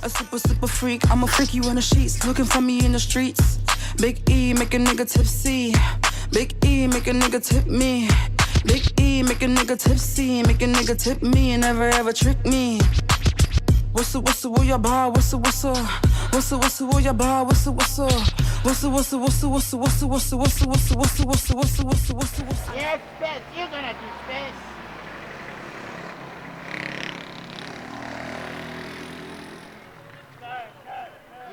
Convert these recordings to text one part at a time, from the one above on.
A super freak. I'm a freak you in the sheets. Looking for me in the streets. Big E, make a nigga tipsy. Big E, make a nigga tip me. Big E, make a nigga tipsy. Make a nigga tip me and never ever trick me. Whistle, will ya bar? Whistle. Whistle, will ya bar? Whistle. Whistle, Yes, Spence, you're gonna do Spence.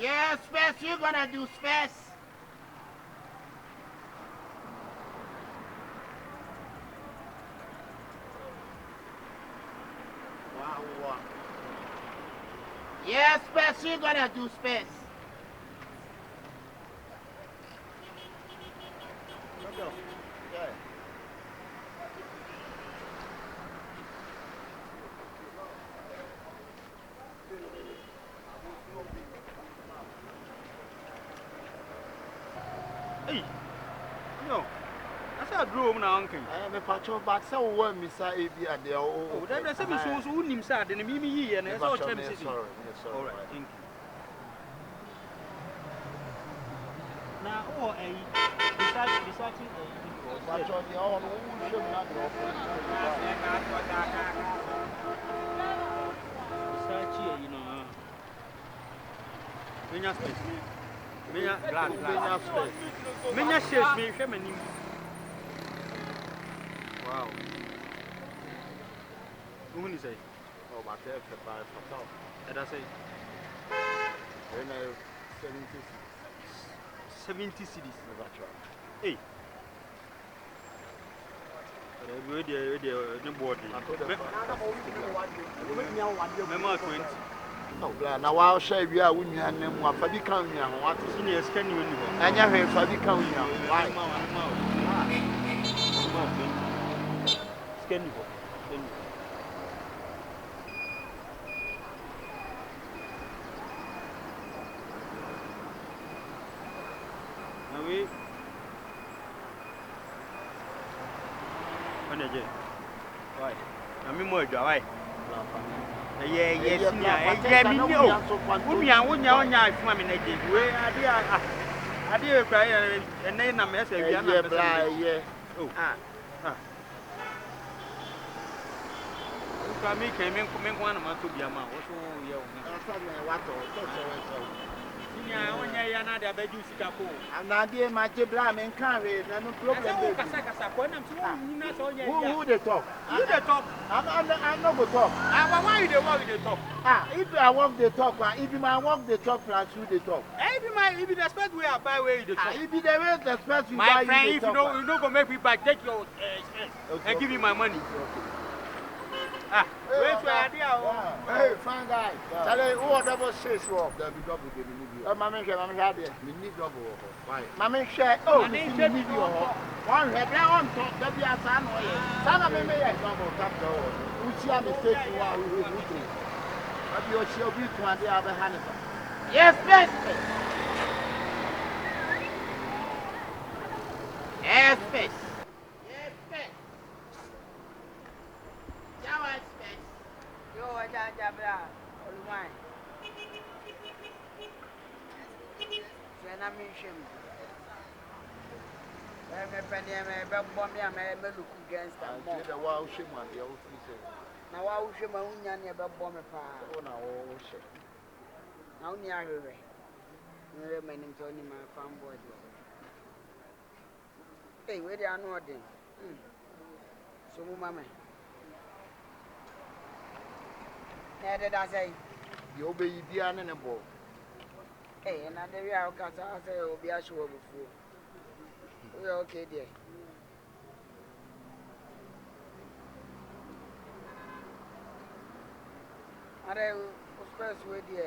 Yes, Spence, you're gonna do Spence. Wow. Yes, Spence, you're gonna do Spence. Hey, no. That's a groom now, uncle. I am a patrol back, so one Miss A.B. and the old. That's a so soon himself, and Mimi, and it's all Sorry. All right, thank you. Now, oh, researching Patrol, the old should not go. Research here, you know. Minya space. Minya glass. Minya shares me, feminine. Wow. Who is it? Oh, my death, the buy for top. And I say 70 cities. Hey. The body. Remember 20. No, now I'll show you a woman and one for the county. What is Senior scan you? and you have for the county. Why? Scan you. Now we. Why? I'm more dry. Yes, I did cry and then I'm messing with you. Kami came in one of my two Yama. Yeah, when you're another bed, you see a pool. And I did my jiblam and carry, no problem. Who they talk? You the talk. I'm not going to talk. Why you walk the talk? If I walk the talk, if my walk the talk, plus who they talk. If you respect we are by way the talk. If you don't respect my friend, if you don't go make me back, take your and give me my money. Where's your idea? Hey, fine guy. Tell you who double says walk. There be double baby need you. Mamma share, we need double. Why? Mamma share. Oh, we need you. One head now on top. There be a son. Son of me may double tap the wall. We see a mistake you are with me. But you shall be to the other hand. Yes, Spence. Yes, Spence. Hey, where they are not then? So, Mamma. Did I say? You obey the animal. Hey, and I say, will be a show before. We're okay, dear. I was with you.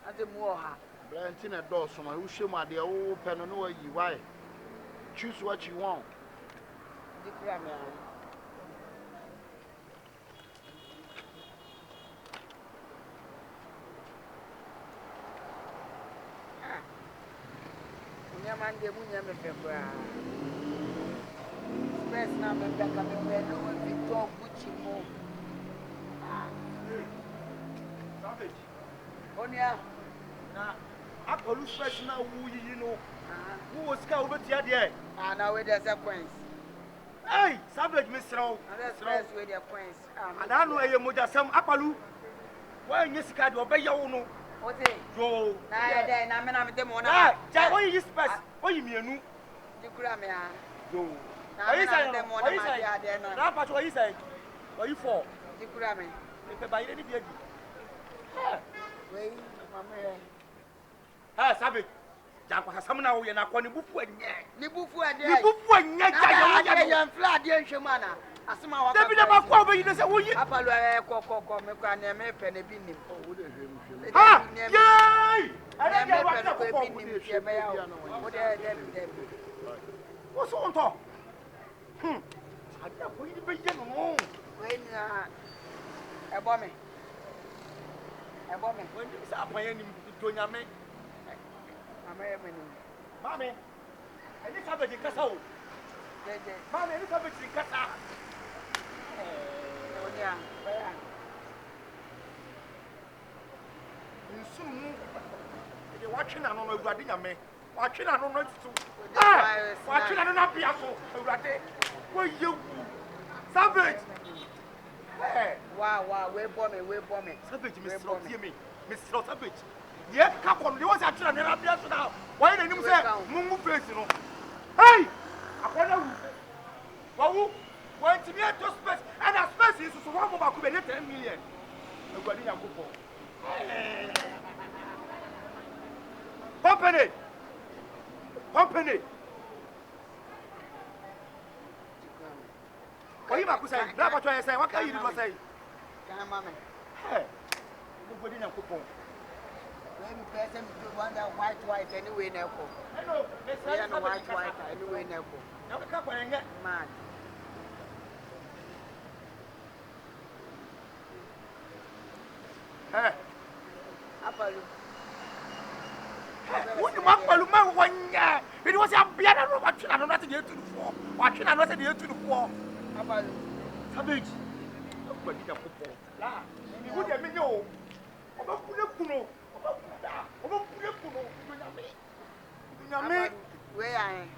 I did more. Blantin a door, so I wish you my dear old pen and know you why. Choose what you want. Declare me. Monday, Munyam, Spence now, I'm back. I'm in bed. No one will talk with you more. savage. Onia. Na akolu space na wu yi no. Who was ka obetia there? Ah, now we there's a coins. Hey, savage me srow. That's first with your coins. And I know a moja sam akolu. Why you sika do obeya wo no? What is? Yo. Na dey na me na me dem ona. Ah, ja why you space? Why you mienu? Dikura me ah. Yo. Na me na dem ona ma dia dey no. Na pa what you say? What you for? Dikura me. Pe ba ile ni bi edi. Wey, mama. Ah, savage. Ja kwa sam na wo ye na kwa ni bufu enye. Ni bufu ade. Ni bufu enye ja ya ya fla de nhwemu ana. Asema wa. David ba kwa obeyi ne se wo yi. Apalo ko me kwa na me pe na bi nim. Oh, wo de hwemu. Ah! Yay! Ada ke wa na ko bi nim tie me ya. Wo de dem. What's on top? Ada ko yi be ye no. Wey na ebo me. When you say apan ni do nyame. Mama e me nim. Mami. Eni sabe di kasa o. Jeje. Mami eni sabe di kasa. Onia, baya. Nsunu. Ede watwe na no no awurade nyame. Watwe na no no tutu. Ah! Watwe na no na bia so awurade. Wo yewu. Savage. Eh. Wow, we bomb me. Savage Mr. Tie me. Mr. Savage. Ye ka kon de wo sa twere na bia so na. Why na nim say mungu face no. Hey! Akona wu. Wawu. When to me to space and a space is so one more could be 10 million. Nobody ya go for. Kompany. What you make say? Na what you say? What can you do say? Can mama. Hey. Nobody ya go for. Maybe person do one that white anyway na ko. Hello. Yeah, no white anyway na ko. Na ka kwa nga. Man. Eh. Apalo. What you want to man one year? It was a beard and watching and not to get to the floor. Watching and not to get to the floor. Apalo. Savage. Nobody ya go for. La. Ni wo de me yo. Oba kuno. Nyame. Where I am.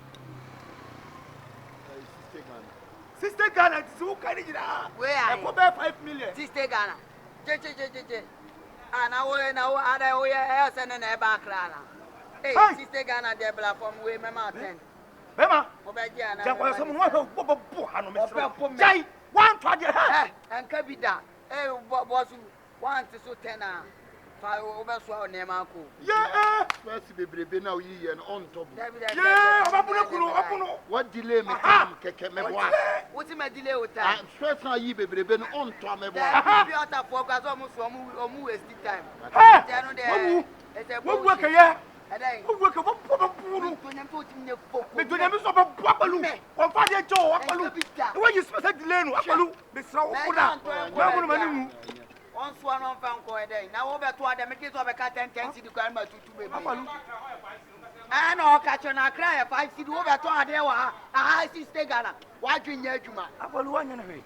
Sister Ghana, so can you Where I am? 5 million. Sister Ghana. Je. Ana we ada we e se na ba kra na. Hey, Sister Ghana de platform we me ma 10. Bema. Obeji ana. Ja kwa so mo bo ha no me so. Jai, one to the ha. Enka bi da. Boss want so 10 a. Fa over so na ma ko. Yeah. First bebrebe na oyi ye on top. Yeah, obapuno. What delay me come keke me boa. What me delay o time? First na yi bebrebe no on top me boa. Bi ota for kwa so omu waste time. Ha. Tenu de. Wo wo ke ye. Edai. Wo wo ke wo puno. Tonya to ti ne foko. Me tonya me so bo akwalu. Kon fa de jo akwalu. The way you special delay no akwalu. Me sra wo kuna. Ma mo manimu. On so no fa nko edai. Na wo be to ade me ke so be ka 10 cedi kwa ma tutu be. Akwalu. Ana o ka cho na kra e 5 cedi wo be to ade wa. Aha Sister Ghana. Wa dwenya adwuma. Akwalu wa nyana hwe.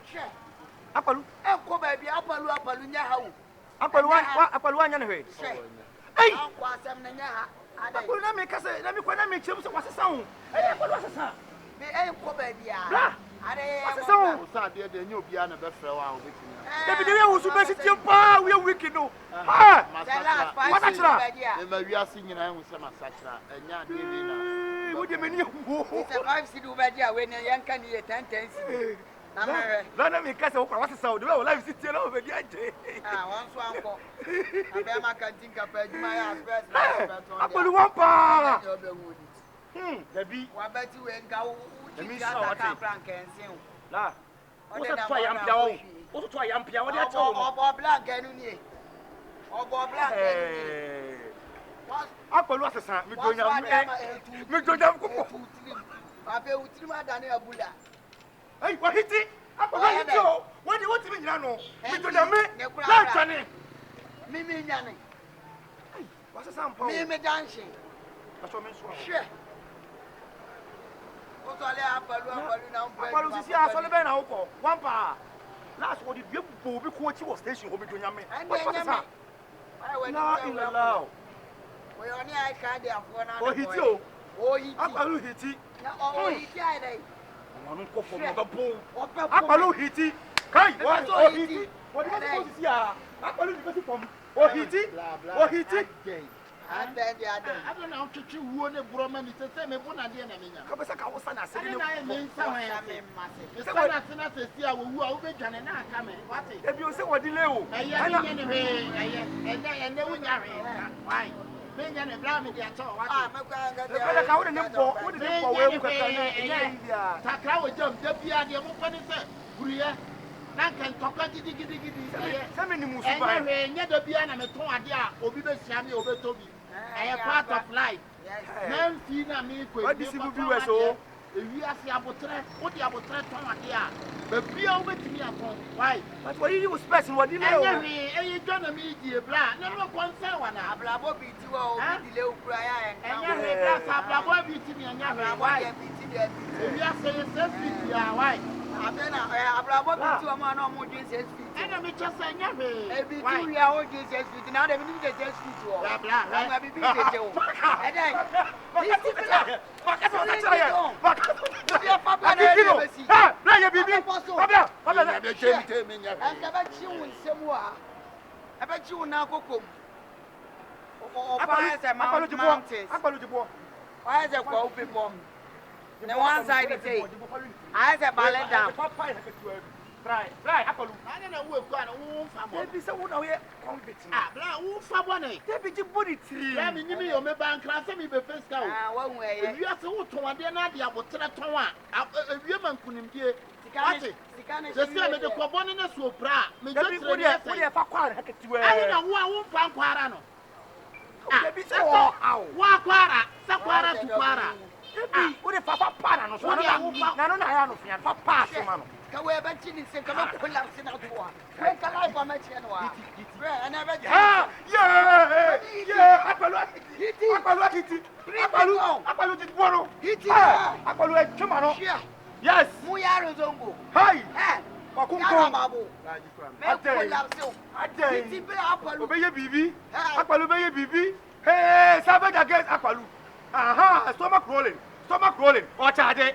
Akwalu. E ko ba bi apalu nya ha wo. Akwalu wa nyana hwe. Hey! Anko asem na nya ha. Akwalu na me kase na me kwa na me chem so wasesa ho. Eh akwalu wasesa. Me e ko ba bi a. Bra. Ade Wasesa ho. Sa de nya obi a na be frɛ wa obetimi. David we wo so be sitie pa we wiki no. Ha! What actually? E ma wiase nyina hu se masakra. Enya de wi na. Wo de me ni ho. It's a 5 cedi over there we na yanka ni 10 cedi. Na me. Na me kase wo kwa wasesa ho de we live sitie na obedi anje. One so anko. Abe ma kan tinka pa adwuma ya express. Akwalu wa pa. David. Wa beti we nka wo. Emi sa wa te. Frank ensin. La. Wo so twa yampia wo. Wo so twa yampia wo de acha wo. Obo black enu ni. Obo black enu ni. Akwalu wasesa me donya me donya ko. Abe utiri ma dane abula. Hey, what hiti? Akwalu hiti o. Wo de wo ti me nyina no. Me donya me. La twane. Mimi nyane. Wasesa mpa wo. Mimi dancing. Aso me so. She. Otole apalu na mpa. Akwalu sisi aso le be na wo ko. One pa. Last what the people be ko chi wo station ho me donya me. Wasesa. La ilaha. We only I can't afford now. Oh, hit you. Oh, hit. Akwalu hiti. Oh, hit I dey. Wanu ko fo mo bo. Akwalu hiti. Kai, oh hiti. What is supposed to see ah? Akwalu di fom. Oh hiti. Oh hiti. And then the other. I don't know to who ne broma ni se me bona de na menya. Ka besa ka wo sana se ni. Na me nsa wa ya me massive. se na se na se sia wo wu a wo be dwane na aka me. What? E bi o se wodi le o. Ana ne he ene wo nya he. Why? Me nya ne bla me dia to what? Ah, me kwa nga E bele ka wo ne mpo, wo ne mpo we ku ka na enya yi dia. Takra wo jam da bia de mo pani se buriye. Na kan toka gidi. Se me ni musu ba. Enya nya da bia na me ton ade a obi be sia me obi tobi. I part of life. Men see na me ko. What this will be we so? Ewi ase abotre, wo di abotre ton ade a. Ba bia wo betimi akon. Why? But what you space what you know? Enya dwana me die bla. Na no konsa wana. Ablabo bi ti wa o bi dile ukura ya en kan. Enya me bla sa ablabo bi ti me enya me. Why? Ewi ase ye se fit ya why? Abena ablabo bi ti wa ma na mo din 6 feet. Enya me chese enya me. E bi ti wi a o din 6 feet. Na de bi ni 6 feet o. Bla. Na bi bi je o. E dai. This is bla. Makaso ta chaya. Makaso. Bi fa bla na e be si. Ha, na ye bibi. Pabla. Na be chemi me nya. En ka ba chi won semu a. E ba chi won na kokom. O pa ese mountains. Akwalu jibo. Why is it kwa upepo? The one side it say. I say ballet down. Try, akwalu. Ana na wo ku ana wo fa mo. Ebi se wo na ye convict. Ah, bla wo fa bo ne. Ebi ji body tree. Ya me nyimi yo me ban kra se me be face ka o. Ah, wa hu eye. Ewi ase wo ton ade na ade abotre ton a. Ewi man kunimdie. Sikane. Je se me de ko bone na so pra. Me je Ebi wo tre. de fa kwara haketiwe. Ani na wo fa kwara no. Ebi se wo aw. Wa kwara, sa kwara tu kwara. Ebi wo de fa para no so na no na ya no fia fa pa so ma no. Ka we ba chi ni se ka ba collapse na to wa. We ka life ma chi no wa. Bre ana ba chi. Ah, yeah, akwalu hiti. Akwalu hiti boro. Hiti. Akwalu e chuma no. Yes. Mu ya rozongo. Hi. Eh. Wakunko. Babu. Me collapse o. Ade. Hiti bre akwalu. Obeye bibi. Akwalu beye bibi. Hey, savage against akwalu. Aha, stomach rolling. Ochaje.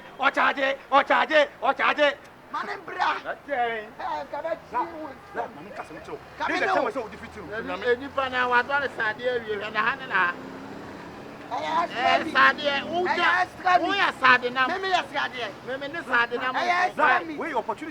Manem bra. Ade. Ka ba chi won. Na mami kasa mcho. Come Ni in the now. time so defeat you. Eni pa na wa do sade awie na ha na. Aya Sade wo ja. Wo ya sade na. me ya sade. Me ne sade na mo. Right. We opportunity